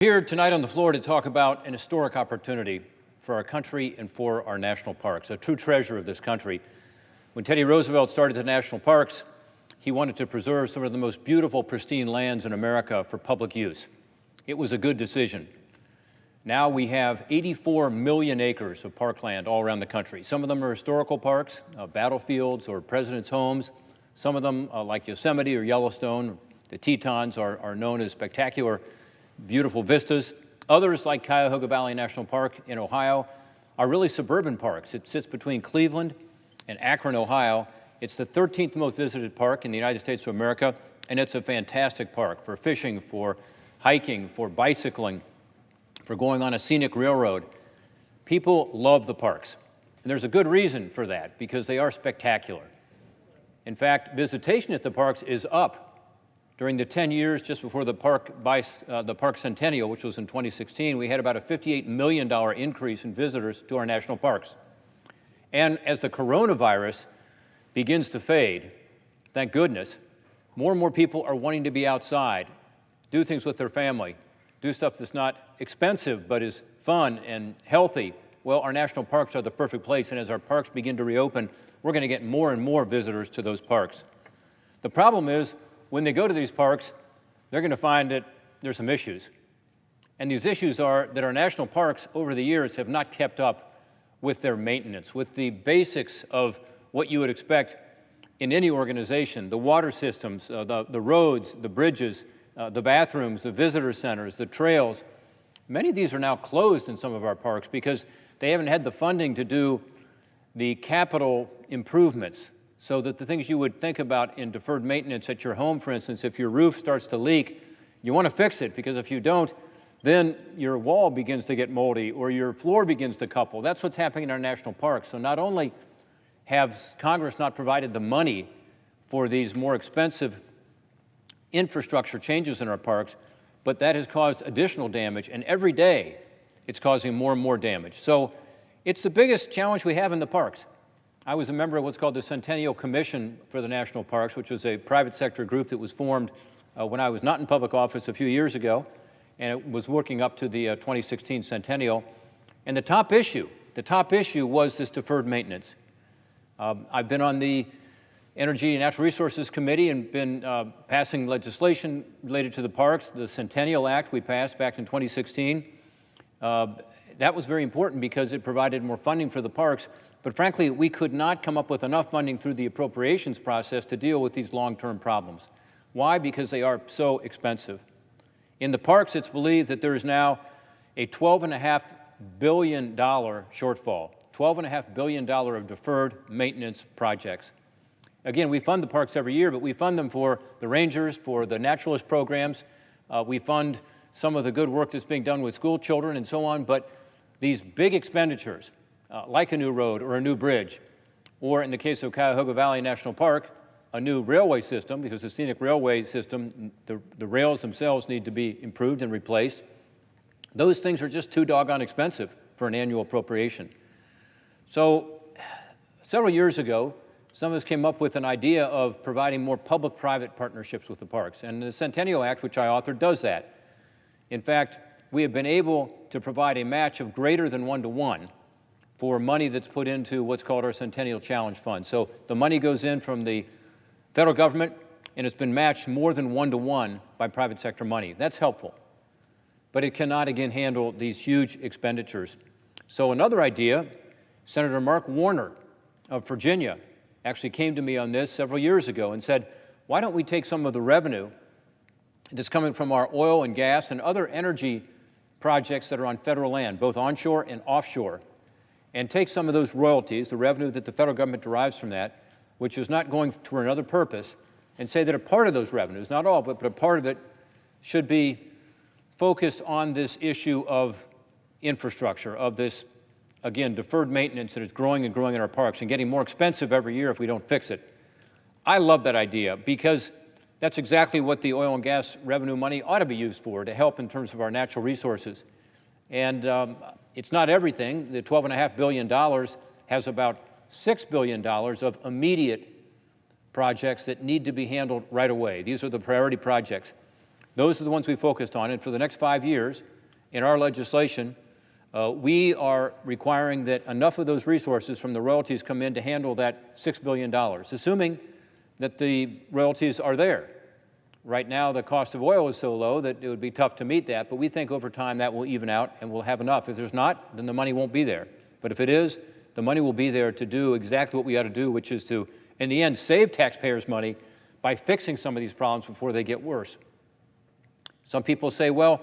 Here tonight on the floor to talk about an historic opportunity for our country and for our national parks, a true treasure of this country. When Teddy Roosevelt started the national parks, he wanted to preserve some of the most beautiful, pristine lands in America for public use. It was a good decision. Now we have 84 million acres of parkland all around the country. Some of them are historical parks, battlefields or presidents' homes. Some of them, like Yosemite or Yellowstone, the Tetons, are known as spectacular, beautiful vistas. Others, like Cuyahoga Valley National Park in Ohio, are really suburban parks. It sits between Cleveland and Akron, Ohio. It's the 13th most visited park in the United States of America, and it's a fantastic park for fishing, for hiking, for bicycling, for going on a scenic railroad. People love the parks, and there's a good reason for that, because they are spectacular. In fact, visitation at the parks is up. During the 10 years just before the park centennial, which was in 2016, we had about a $58 million increase in visitors to our national parks. And as the coronavirus begins to fade, thank goodness, more and more people are wanting to be outside, do things with their family, do stuff that's not expensive but is fun and healthy. Well, our national parks are the perfect place, and as our parks begin to reopen, we're going to get more and more visitors to those parks. The problem is, when they go to these parks, they're going to find that there's some issues. And these issues are that our national parks over the years have not kept up with their maintenance, with the basics of what you would expect in any organization: the water systems, the roads, the bridges, the bathrooms, the visitor centers, the trails. Many of these are now closed in some of our parks because they haven't had the funding to do the capital improvements, so that the things you would think about in deferred maintenance at your home, for instance, if your roof starts to leak, you want to fix it, because if you don't, then your wall begins to get moldy or your floor begins to couple. That's what's happening in our national parks. So not only have Congress not provided the money for these more expensive infrastructure changes in our parks, but that has caused additional damage, and every day it's causing more and more damage. So it's the biggest challenge we have in the parks. I was a member of what's called the Centennial Commission for the National Parks, which was a private sector group that was formed when I was not in public office a few years ago, and it was working up to the 2016 centennial. And the top issue was this deferred maintenance. I've been on the Energy and Natural Resources Committee and been passing legislation related to the parks. The Centennial Act we passed back in 2016. That was very important because it provided more funding for the parks. But frankly, we could not come up with enough funding through the appropriations process to deal with these long-term problems. Why? Because they are so expensive. In the parks, it's believed that there is now a $12.5 billion shortfall, $12.5 billion of deferred maintenance projects. Again, we fund the parks every year, but we fund them for the rangers, for the naturalist programs. We fund some of the good work that's being done with school children and so on, but these big expenditures, like a new road or a new bridge, or in the case of Cuyahoga Valley National Park, a new railway system, because the scenic railway system, the rails themselves need to be improved and replaced. Those things are just too doggone expensive for an annual appropriation. So several years ago, some of us came up with an idea of providing more public-private partnerships with the parks, and the Centennial Act, which I authored, does that. In fact, we have been able to provide a match of greater than 1-to-1 for money that's put into what's called our Centennial Challenge Fund. So the money goes in from the federal government, and it's been matched more than 1-to-1 by private sector money. That's helpful. But it cannot, again, handle these huge expenditures. So another idea, Senator Mark Warner of Virginia actually came to me on this several years ago and said, why don't we take some of the revenue that's coming from our oil and gas and other energy projects that are on federal land, both onshore and offshore, and take some of those royalties, the revenue that the federal government derives from that, which is not going to another purpose, and say that a part of those revenues, not all of it, but a part of it should be focused on this issue of infrastructure, of this, again, deferred maintenance that is growing and growing in our parks and getting more expensive every year if we don't fix it. I love that idea because that's exactly what the oil and gas revenue money ought to be used for, to help in terms of our natural resources. And it's not everything. The $12.5 billion has about $6 billion of immediate projects that need to be handled right away. These are the priority projects. Those are the ones we focused on. And for the next 5 years, in our legislation, we are requiring that enough of those resources from the royalties come in to handle that $6 billion, assuming that the royalties are there. Right now, the cost of oil is so low that it would be tough to meet that, but we think over time that will even out and we'll have enough. If there's not, then the money won't be there. But if it is, the money will be there to do exactly what we ought to do, which is to, in the end, save taxpayers money by fixing some of these problems before they get worse. Some people say, well,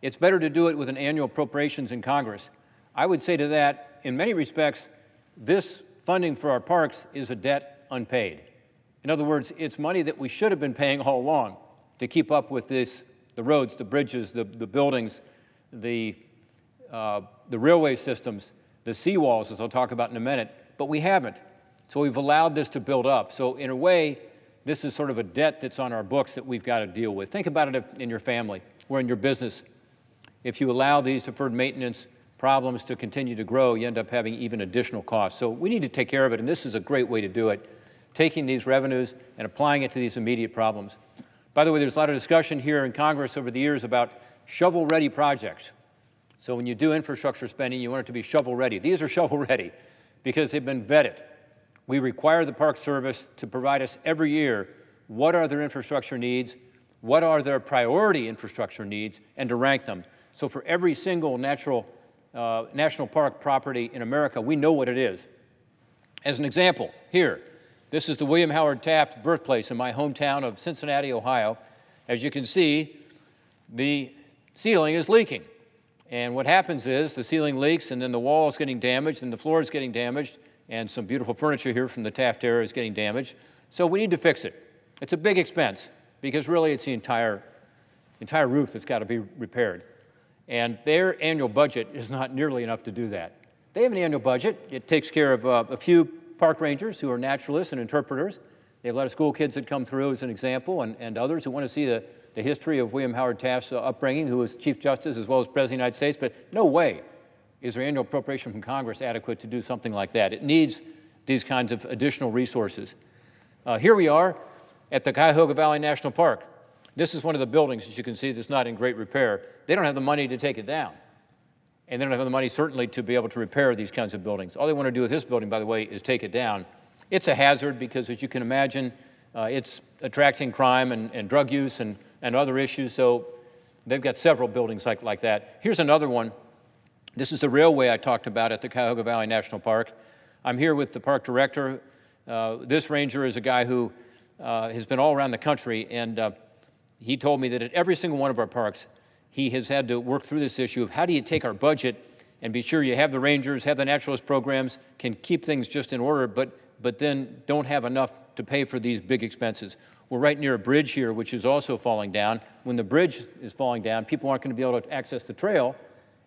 it's better to do it with an annual appropriations in Congress. I would say to that, in many respects, this funding for our parks is a debt unpaid. In other words, it's money that we should have been paying all along to keep up with this, the roads, the bridges, the buildings, the railway systems, the seawalls, as I'll talk about in a minute, but we haven't. So we've allowed this to build up. So in a way, this is sort of a debt that's on our books that we've got to deal with. Think about it in your family or in your business. If you allow these deferred maintenance problems to continue to grow, you end up having even additional costs. So we need to take care of it, and this is a great way to do it, taking these revenues and applying it to these immediate problems. By the way, there's a lot of discussion here in Congress over the years about shovel-ready projects. So when you do infrastructure spending, you want it to be shovel-ready. These are shovel-ready because they've been vetted. We require the Park Service to provide us every year what are their infrastructure needs, what are their priority infrastructure needs, and to rank them. So for every single national park property in America, we know what it is. As an example, here, this is the William Howard Taft birthplace in my hometown of Cincinnati, Ohio. As you can see, the ceiling is leaking. And what happens is the ceiling leaks, and then the wall is getting damaged, and the floor is getting damaged, and some beautiful furniture here from the Taft era is getting damaged. So we need to fix it. It's a big expense, because really it's the entire roof that's got to be repaired. And their annual budget is not nearly enough to do that. They have an annual budget. It takes care of a few park rangers who are naturalists and interpreters. They have a lot of school kids that come through as an example, and others who want to see the history of William Howard Taft's upbringing, who was Chief Justice as well as President of the United States. But no way is their annual appropriation from Congress adequate to do something like that. It needs these kinds of additional resources. Here we are at the Cuyahoga Valley National Park. This is one of the buildings, as you can see, that's not in great repair. They don't have the money to take it down. And they don't have the money, certainly, to be able to repair these kinds of buildings. All they want to do with this building, by the way, is take it down. It's a hazard because, as you can imagine, it's attracting crime and drug use and other issues. So they've got several buildings like that. Here's another one. This is the railway I talked about at the Cuyahoga Valley National Park. I'm here with the park director. This ranger is a guy who has been all around the country, and he told me that at every single one of our parks, he has had to work through this issue of how do you take our budget and be sure you have the rangers, have the naturalist programs, can keep things just in order, but then don't have enough to pay for these big expenses. We're right near a bridge here, which is also falling down. When the bridge is falling down, people aren't going to be able to access the trail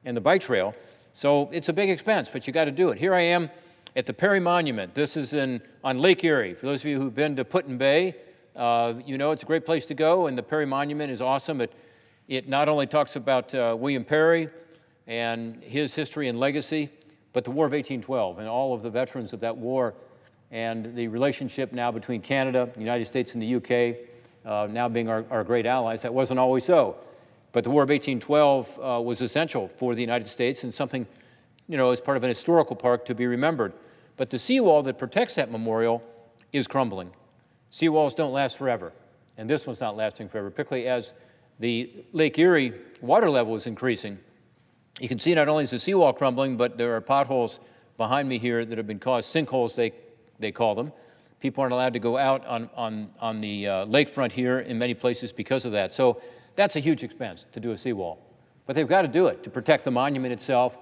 and the bike trail. So it's a big expense, but you got to do it. Here I am at the Perry Monument. This is on Lake Erie. For those of you who've been to Put-in Bay, you know it's a great place to go, and the Perry Monument is awesome. It not only talks about William Perry and his history and legacy, but the War of 1812 and all of the veterans of that war and the relationship now between Canada, the United States, and the UK, now being our great allies. That wasn't always so. But the War of 1812 was essential for the United States and something, you know, as part of an historical park to be remembered. But the seawall that protects that memorial is crumbling. Seawalls don't last forever, and this one's not lasting forever, particularly as the Lake Erie water level is increasing. You can see not only is the seawall crumbling, but there are potholes behind me here that have been caused, sinkholes they call them. People aren't allowed to go out on the lakefront here in many places because of that. So that's a huge expense to do a seawall. But they've got to do it to protect the monument itself.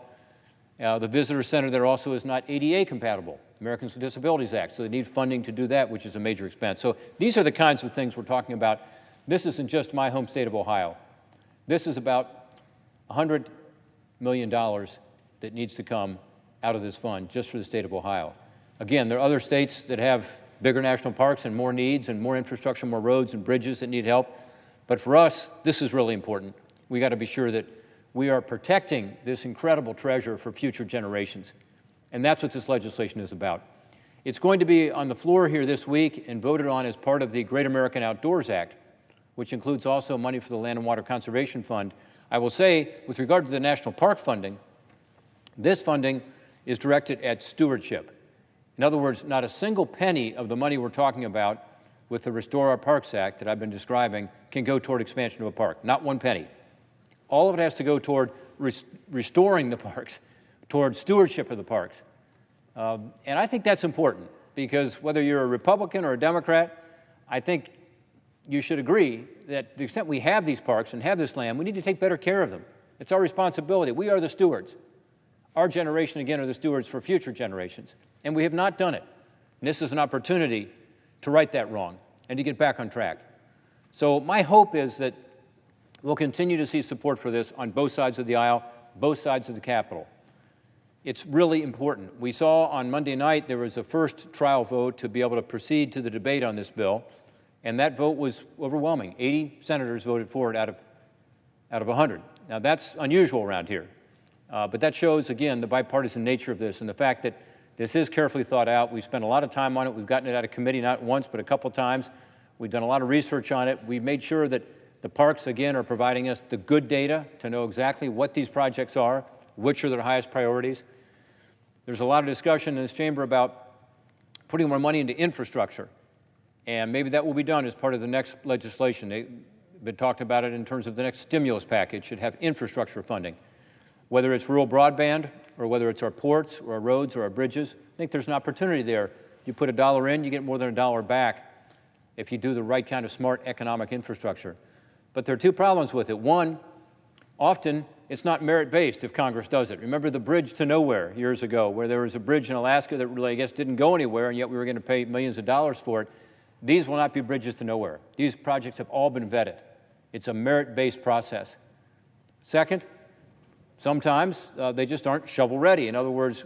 The visitor center there also is not ADA compatible, Americans with Disabilities Act, so they need funding to do that, which is a major expense. So these are the kinds of things we're talking about. This isn't just my home state of Ohio. This is about $100 million that needs to come out of this fund just for the state of Ohio. Again, there are other states that have bigger national parks and more needs and more infrastructure, more roads and bridges that need help. But for us, this is really important. We got to be sure that we are protecting this incredible treasure for future generations. And that's what this legislation is about. It's going to be on the floor here this week and voted on as part of the Great American Outdoors Act, which includes also money for the Land and Water Conservation Fund. I will say, with regard to the national park funding, this funding is directed at stewardship. In other words, not a single penny of the money we're talking about with the Restore Our Parks Act that I've been describing can go toward expansion of a park, not one penny. All of it has to go toward restoring the parks, toward stewardship of the parks. And I think that's important, because whether you're a Republican or a Democrat, I think you should agree that to the extent we have these parks and have this land, we need to take better care of them. It's our responsibility. We are the stewards. Our generation, again, are the stewards for future generations, and we have not done it. And this is an opportunity to right that wrong and to get back on track. So my hope is that we'll continue to see support for this on both sides of the aisle, both sides of the Capitol. It's really important. We saw on Monday night there was a first trial vote to be able to proceed to the debate on this bill, and that vote was overwhelming. 80 senators voted for it out of 100. Now, that's unusual around here, but that shows, again, the bipartisan nature of this and the fact that this is carefully thought out. We've spent a lot of time on it. We've gotten it out of committee not once, but a couple times. We've done a lot of research on it. We've made sure that the parks, again, are providing us the good data to know exactly what these projects are, which are their highest priorities. There's a lot of discussion in this chamber about putting more money into infrastructure, and maybe that will be done as part of the next legislation. They've been talked about it in terms of the next stimulus package should have infrastructure funding, whether it's rural broadband or whether it's our ports or our roads or our bridges. I think there's an opportunity there. You put $1 in, you get more than $1 back if you do the right kind of smart economic infrastructure. But there are two problems with it. One, often it's not merit-based if Congress does it. Remember the bridge to nowhere years ago, where there was a bridge in Alaska that really, I guess, didn't go anywhere, and yet we were going to pay millions of dollars for it. These will not be bridges to nowhere. These projects have all been vetted. It's a merit-based process. Second, sometimes they just aren't shovel-ready. In other words,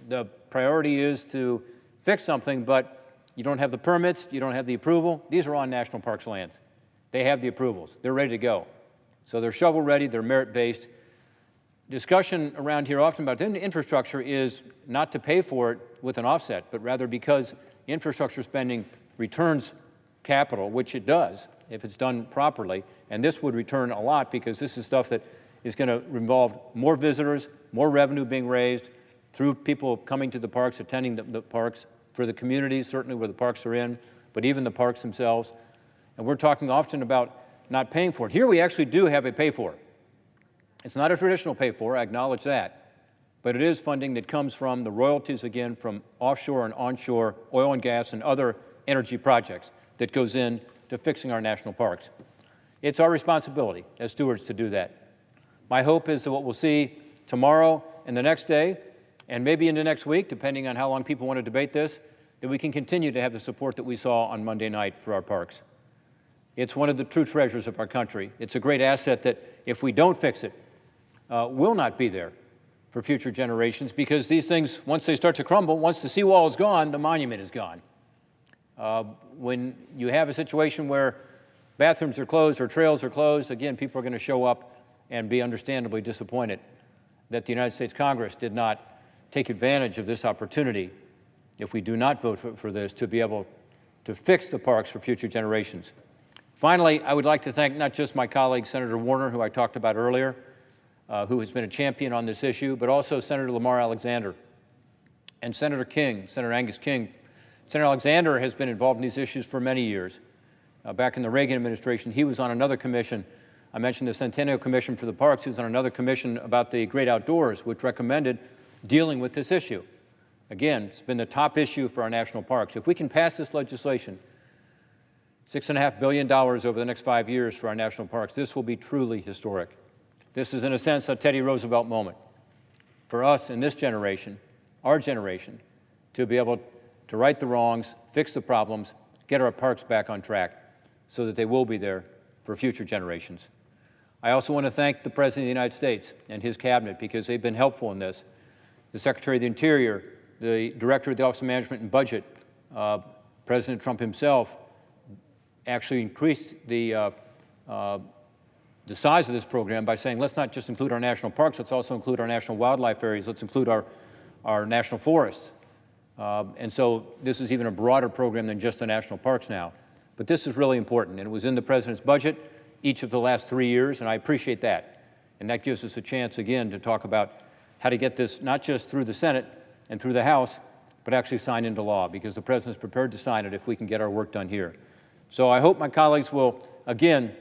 the priority is to fix something, but you don't have the permits, you don't have the approval. These are on national parks lands. They have the approvals. They're ready to go. So they're shovel-ready, they're merit-based. Discussion around here often about infrastructure is not to pay for it with an offset, but rather because infrastructure spending returns capital, which it does if it's done properly, and this would return a lot because this is stuff that is going to involve more visitors, more revenue being raised through people coming to the parks, attending the parks, for the communities, certainly where the parks are in, but even the parks themselves. And we're talking often about not paying for it. Here we actually do have a pay-for. It's not a traditional pay-for, I acknowledge that, but it is funding that comes from the royalties, again, from offshore and onshore oil and gas and other energy projects that goes in to fixing our national parks. It's our responsibility as stewards to do that. My hope is that what we'll see tomorrow and the next day, and maybe into next week, depending on how long people want to debate this, that we can continue to have the support that we saw on Monday night for our parks. It's one of the true treasures of our country. It's a great asset that, if we don't fix it, will not be there for future generations, because these things, once they start to crumble, once the seawall is gone, the monument is gone. When you have a situation where bathrooms are closed or trails are closed, again, people are going to show up and be understandably disappointed that the United States Congress did not take advantage of this opportunity, if we do not vote for this, to be able to fix the parks for future generations. Finally, I would like to thank not just my colleague, Senator Warner, who I talked about earlier, who has been a champion on this issue, but also Senator Lamar Alexander and Senator King, Senator Angus King. Senator Alexander has been involved in these issues for many years. Back in the Reagan administration, he was on another commission. I mentioned the Centennial Commission for the Parks. He was on another commission about the great outdoors, which recommended dealing with this issue. Again, it's been the top issue for our national parks. If we can pass this legislation, $6.5 billion over the next 5 years for our national parks, this will be truly historic. This is, in a sense, a Teddy Roosevelt moment for us in this generation, our generation, to be able to right the wrongs, fix the problems, get our parks back on track so that they will be there for future generations. I also want to thank the President of the United States and his cabinet, because they've been helpful in this. The Secretary of the Interior, the Director of the Office of Management and Budget, President Trump himself actually increased the size of this program by saying, let's not just include our national parks, let's also include our national wildlife areas, let's include our national forests. And so this is even a broader program than just the national parks now. But this is really important, and it was in the President's budget each of the last 3 years, and I appreciate that. And that gives us a chance, again, to talk about how to get this not just through the Senate and through the House, but actually signed into law, because the President's prepared to sign it if we can get our work done here. So I hope my colleagues will, again,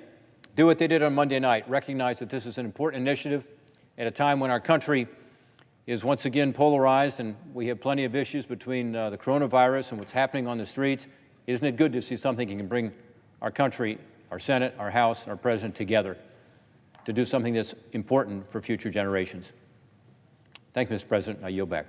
do what they did on Monday night, recognize that this is an important initiative at a time when our country is once again polarized and we have plenty of issues between the coronavirus and what's happening on the streets. Isn't it good to see something that can bring our country, our Senate, our House, and our President together to do something that's important for future generations? Thank you, Mr. President. I yield back.